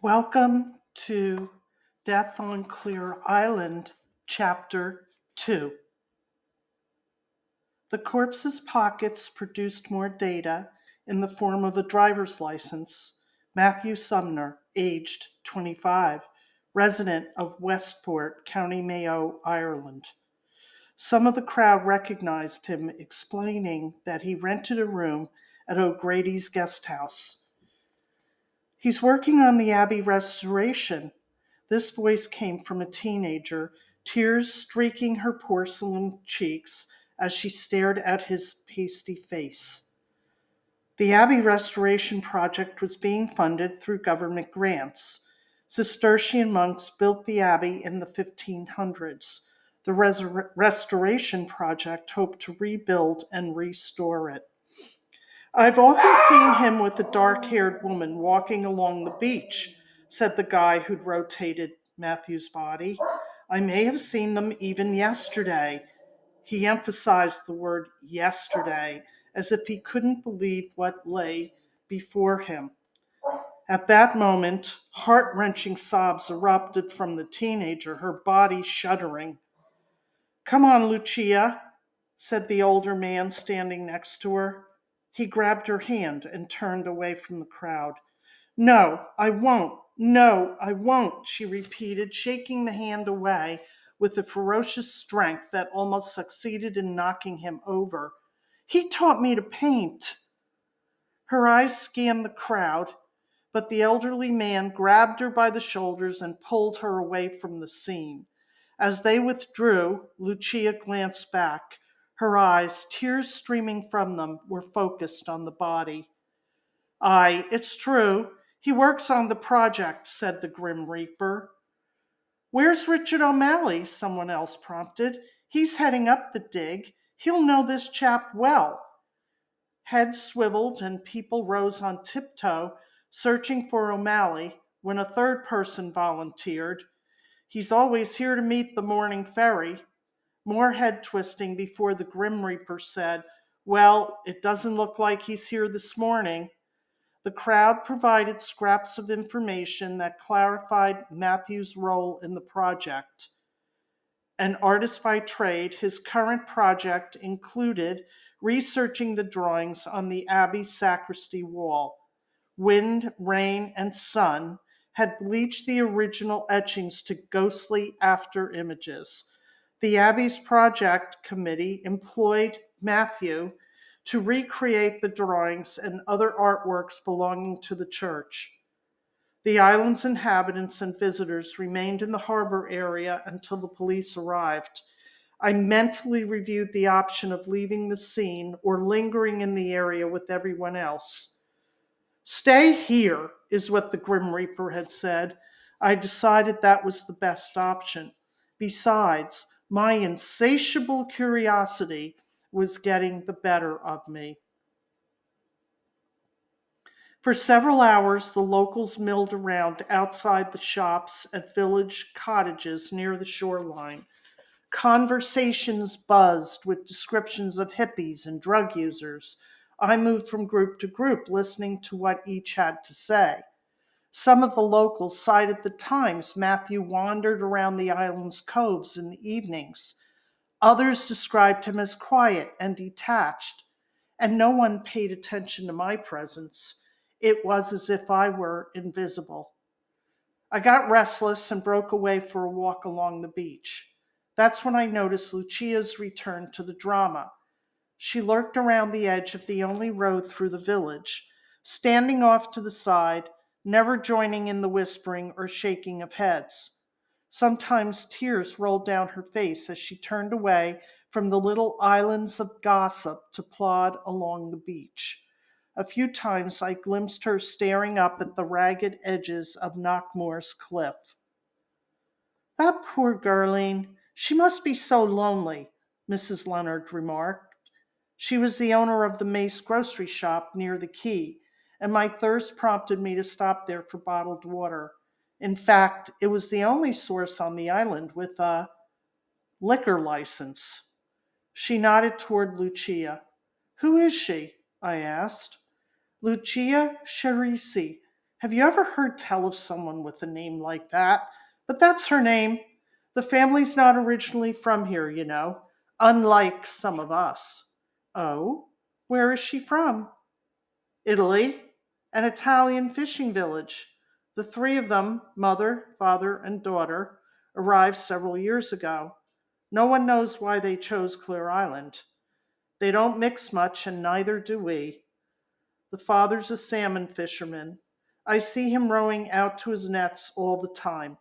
Welcome to Death on Clear Island, Chapter 2. The corpse's pockets produced more data in the form of a driver's license. Matthew Sumner, aged 25, resident of Westport, County Mayo, Ireland. Some of the crowd recognized him, explaining that he rented a room at O'Grady's guest house. He's working on the Abbey restoration. This voice came from a teenager, tears streaking her porcelain cheeks as she stared at his pasty face. The Abbey restoration project was being funded through government grants. Cistercian monks built the Abbey in the 1500s. The restoration project hoped to rebuild and restore it. I've often seen him with a dark-haired woman walking along the beach, said the guy who'd rotated Matthew's body. I may have seen them even yesterday. He emphasized the word yesterday, as if he couldn't believe what lay before him. At that moment, heart-wrenching sobs erupted from the teenager, her body shuddering. Come on, Lucia, said the older man standing next to her. He grabbed her hand and turned away from the crowd. No, I won't. No, I won't, she repeated, shaking the hand away with a ferocious strength that almost succeeded in knocking him over. He taught me to paint. Her eyes scanned the crowd, but the elderly man grabbed her by the shoulders and pulled her away from the scene. As they withdrew, Lucia glanced back. Her eyes, tears streaming from them, were focused on the body. Aye, it's true. He works on the project, said the Grim Reaper. Where's Richard O'Malley? Someone else prompted. He's heading up the dig. He'll know this chap well. Heads swiveled and people rose on tiptoe, searching for O'Malley, when a third person volunteered. He's always here to meet the morning ferry. More head twisting before the Grim Reaper said, Well, it doesn't look like he's here this morning. The crowd provided scraps of information that clarified Matthew's role in the project. An artist by trade, his current project included researching the drawings on the Abbey sacristy wall. Wind, rain, and sun had bleached the original etchings to ghostly after images. The Abbey's project committee employed Matthew to recreate the drawings and other artworks belonging to the church. The island's inhabitants and visitors remained in the harbor area until the police arrived. I mentally reviewed the option of leaving the scene or lingering in the area with everyone else. Stay here, is what the Grim Reaper had said. I decided that was the best option. Besides, my insatiable curiosity was getting the better of me. For several hours, the locals milled around outside the shops at village cottages near the shoreline. Conversations buzzed with descriptions of hippies and drug users. I moved from group to group, listening to what each had to say. Some of the locals cited the times Matthew wandered around the island's coves in the evenings. Others described him as quiet and detached, and no one paid attention to my presence. It was as if I were invisible. I got restless and broke away for a walk along the beach. That's when I noticed Lucia's return to the drama. She lurked around the edge of the only road through the village, standing off to the side, never joining in the whispering or shaking of heads. Sometimes tears rolled down her face as she turned away from the little islands of gossip to plod along the beach. A few times I glimpsed her staring up at the ragged edges of Knockmore's cliff. That poor girline, she must be so lonely, Mrs. Leonard remarked. She was the owner of the Mace grocery shop near the quay, and my thirst prompted me to stop there for bottled water. In fact, it was the only source on the island with a liquor license. She nodded toward Lucia. Who is she? I asked. Lucia Cherisi Have you ever heard tell of someone with a name like that? But that's her name. The family's not originally from here, you know, unlike some of us. Oh, where is she from? Italy, an Italian fishing village. The three of them, mother, father, and daughter, arrived several years ago. No one knows why they chose Clare Island. They don't mix much, and neither do we. The father's a salmon fisherman. I see him rowing out to his nets all the time.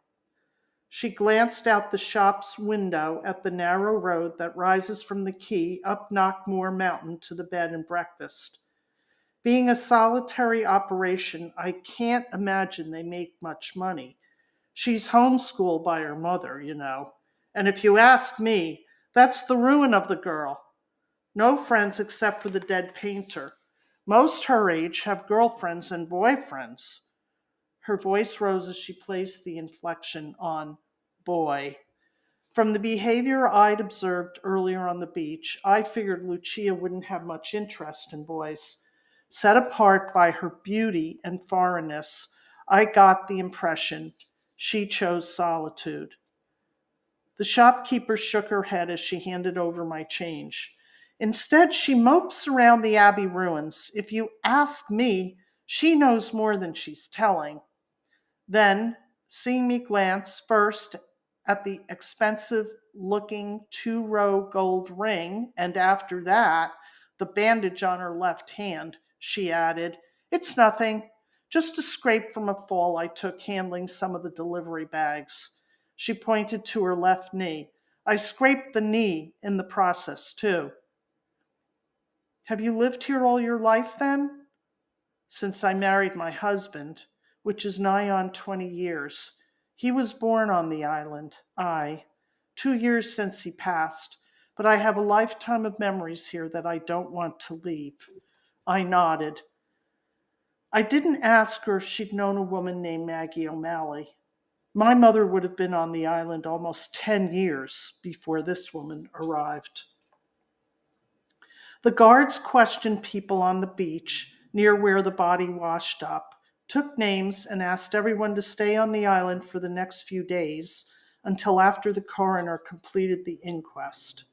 She glanced out the shop's window at the narrow road that rises from the quay up Knockmore Mountain to the bed and breakfast. Being a solitary operation, I can't imagine they make much money. She's homeschooled by her mother, you know. And if you ask me, that's the ruin of the girl. No friends except for the dead painter. Most her age have girlfriends and boyfriends. Her voice rose as she placed the inflection on boy. From the behavior I'd observed earlier on the beach, I figured Lucia wouldn't have much interest in boys. Set apart by her beauty and foreignness, I got the impression she chose solitude. The shopkeeper shook her head as she handed over my change. Instead, she mopes around the Abbey ruins. If you ask me, she knows more than she's telling. Then, seeing me glance first at the expensive looking 2-row gold ring, and after that, the bandage on her left hand, she added, "It's nothing, just a scrape from a fall I took handling some of the delivery bags." She pointed to her left knee. "I scraped the knee in the process, too." "Have you lived here all your life, then?" "Since I married my husband, which is nigh on 20 years. He was born on the island, I. 2 years since he passed, but I have a lifetime of memories here that I don't want to leave." I nodded. I didn't ask her if she'd known a woman named Maggie O'Malley. My mother would have been on the island almost 10 years before this woman arrived. The guards questioned people on the beach near where the body washed up, took names, and asked everyone to stay on the island for the next few days until after the coroner completed the inquest.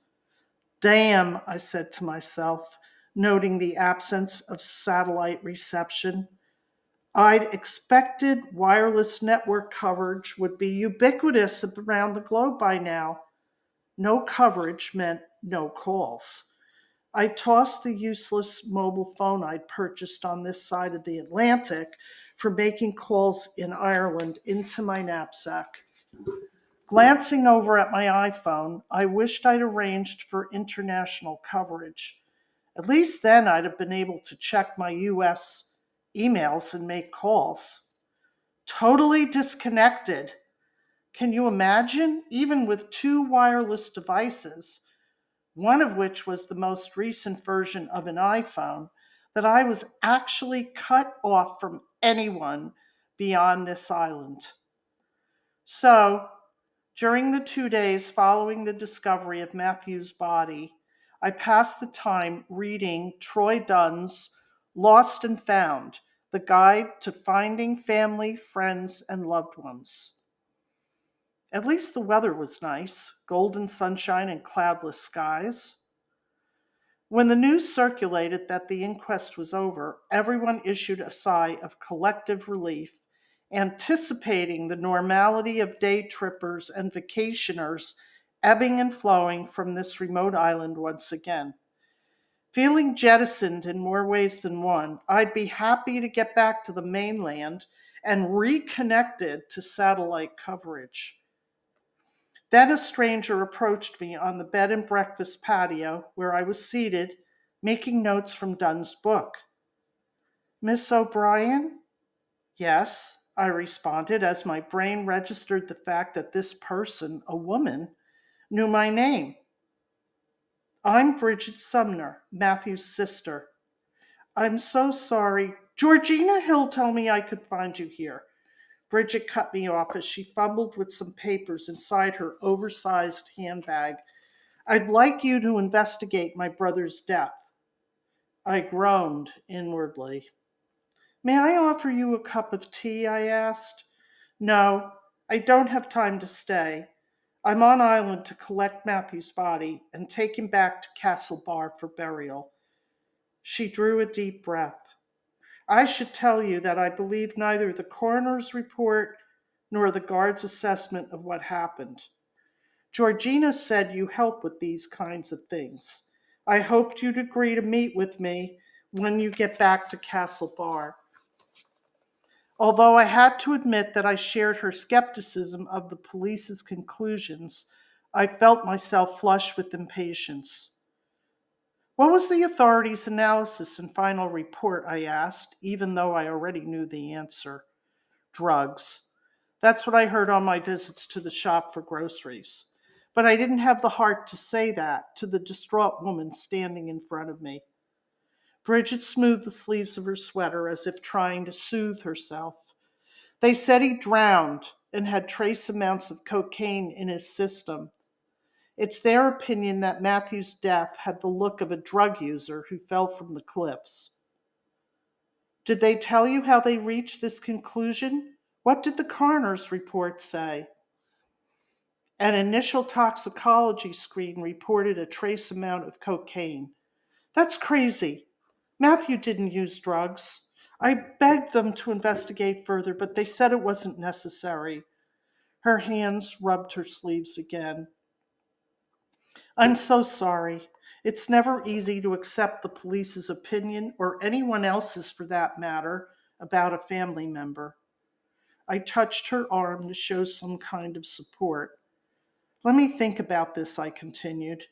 Damn, I said to myself, noting the absence of satellite reception. I'd expected wireless network coverage would be ubiquitous around the globe by now. No coverage meant no calls. I tossed the useless mobile phone I'd purchased on this side of the Atlantic for making calls in Ireland into my knapsack. Glancing over at my iPhone, I wished I'd arranged for international coverage. At least then I'd have been able to check my US emails and make calls. Totally disconnected. Can you imagine? Even with two wireless devices, one of which was the most recent version of an iPhone, that I was actually cut off from anyone beyond this island. So, during the 2 days following the discovery of Matthew's body, I passed the time reading Troy Dunn's Lost and Found, the guide to finding family, friends, and loved ones. At least the weather was nice, golden sunshine and cloudless skies. When the news circulated that the inquest was over, everyone issued a sigh of collective relief, anticipating the normality of day trippers and vacationers ebbing and flowing from this remote island once again. Feeling jettisoned in more ways than one, I'd be happy to get back to the mainland and reconnected to satellite coverage. Then a stranger approached me on the bed and breakfast patio where I was seated, making notes from Dunn's book. "Miss O'Brien?" "Yes," I responded as my brain registered the fact that this person, a woman, knew my name. "I'm Bridget Sumner, Matthew's sister." "I'm so sorry. Georgina Hill told me I could find you here." Bridget cut me off as she fumbled with some papers inside her oversized handbag. "I'd like you to investigate my brother's death." I groaned inwardly. May I offer you a cup of tea? I asked. No, I don't have time to stay. I'm on island to collect Matthew's body and take him back to Castle Bar for burial. She drew a deep breath. I should tell you that I believe neither the coroner's report nor the guard's assessment of what happened. Georgina said you help with these kinds of things. I hoped you'd agree to meet with me when you get back to Castle Bar. Although I had to admit that I shared her skepticism of the police's conclusions, I felt myself flush with impatience. What was the authorities' analysis and final report? I asked, even though I already knew the answer. Drugs. That's what I heard on my visits to the shop for groceries. But I didn't have the heart to say that to the distraught woman standing in front of me. Bridget smoothed the sleeves of her sweater as if trying to soothe herself. They said he drowned and had trace amounts of cocaine in his system. It's their opinion that Matthew's death had the look of a drug user who fell from the cliffs. Did they tell you how they reached this conclusion? What did the coroner's report say? An initial toxicology screen reported a trace amount of cocaine. That's crazy. Matthew didn't use drugs. I begged them to investigate further, but they said it wasn't necessary. Her hands rubbed her sleeves again. I'm so sorry. It's never easy to accept the police's opinion, or anyone else's for that matter, about a family member. I touched her arm to show some kind of support. Let me think about this, I continued.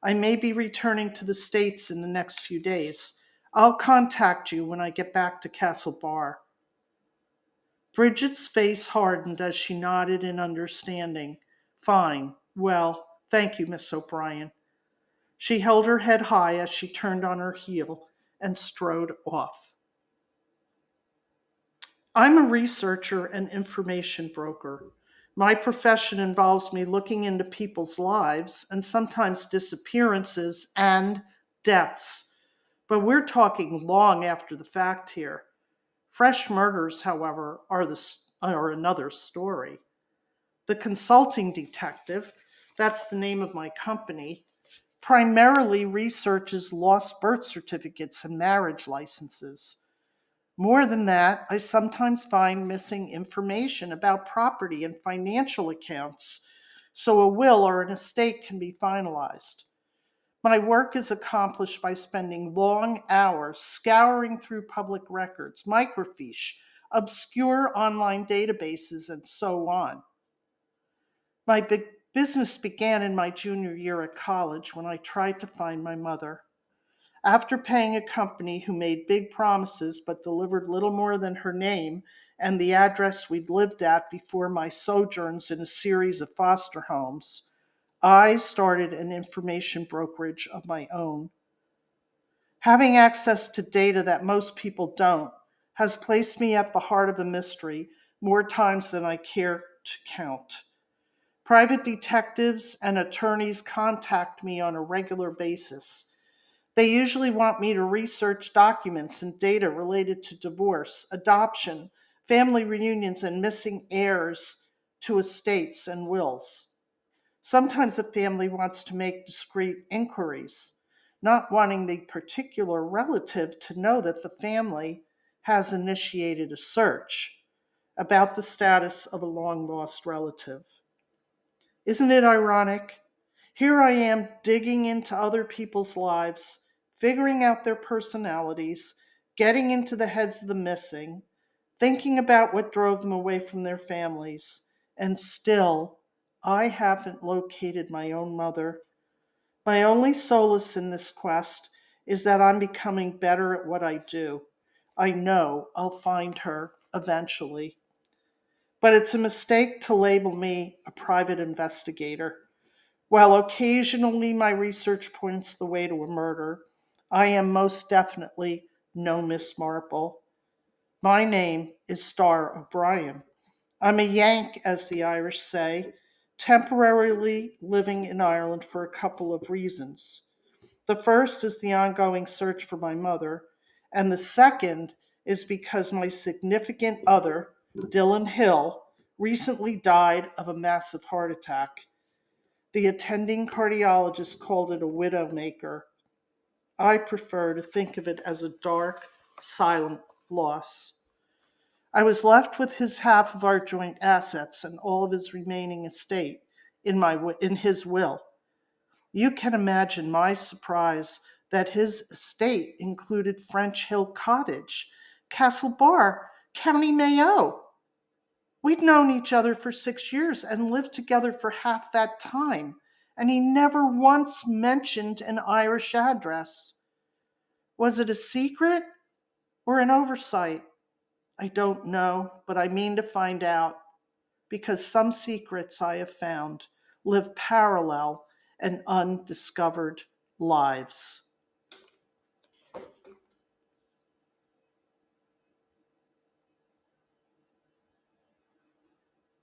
I may be returning to the States in the next few days. I'll contact you when I get back to Castle Bar. Bridget's face hardened as she nodded in understanding. Fine. Well, thank you, Miss O'Brien. She held her head high as she turned on her heel and strode off. I'm a researcher and information broker. My profession involves me looking into people's lives and sometimes disappearances and deaths. But we're talking long after the fact here. Fresh murders, however, are another story. The consulting detective, that's the name of my company, primarily researches lost birth certificates and marriage licenses. More than that, I sometimes find missing information about property and financial accounts so a will or an estate can be finalized. My work is accomplished by spending long hours scouring through public records, microfiche, obscure online databases, and so on. My big business began in my junior year at college when I tried to find my mother. After paying a company who made big promises but delivered little more than her name and the address we'd lived at before my sojourns in a series of foster homes, I started an information brokerage of my own. Having access to data that most people don't has placed me at the heart of a mystery more times than I care to count. Private detectives and attorneys contact me on a regular basis. They usually want me to research documents and data related to divorce, adoption, family reunions, and missing heirs to estates and wills. Sometimes a family wants to make discreet inquiries, not wanting the particular relative to know that the family has initiated a search about the status of a long lost relative. Isn't it ironic? Here I am digging into other people's lives, figuring out their personalities, getting into the heads of the missing, thinking about what drove them away from their families, and still I haven't located my own mother. My only solace in this quest is that I'm becoming better at what I do. I know I'll find her eventually. But it's a mistake to label me a private investigator. While occasionally my research points the way to a murder, I am most definitely no Miss Marple. My name is Star O'Brien. I'm a Yank, as the Irish say, temporarily living in Ireland for a couple of reasons. The first is the ongoing search for my mother, and the second is because my significant other, Dylan Hill, recently died of a massive heart attack. The attending cardiologist called it a widowmaker. I prefer to think of it as a dark, silent loss. I was left with his half of our joint assets and all of his remaining estate in his will. You can imagine my surprise that his estate included French Hill Cottage, Castle Bar, County Mayo. We'd known each other for 6 years and lived together for half that time, and he never once mentioned an Irish address. Was it a secret or an oversight? I don't know, but I mean to find out, because some secrets I have found live parallel and undiscovered lives.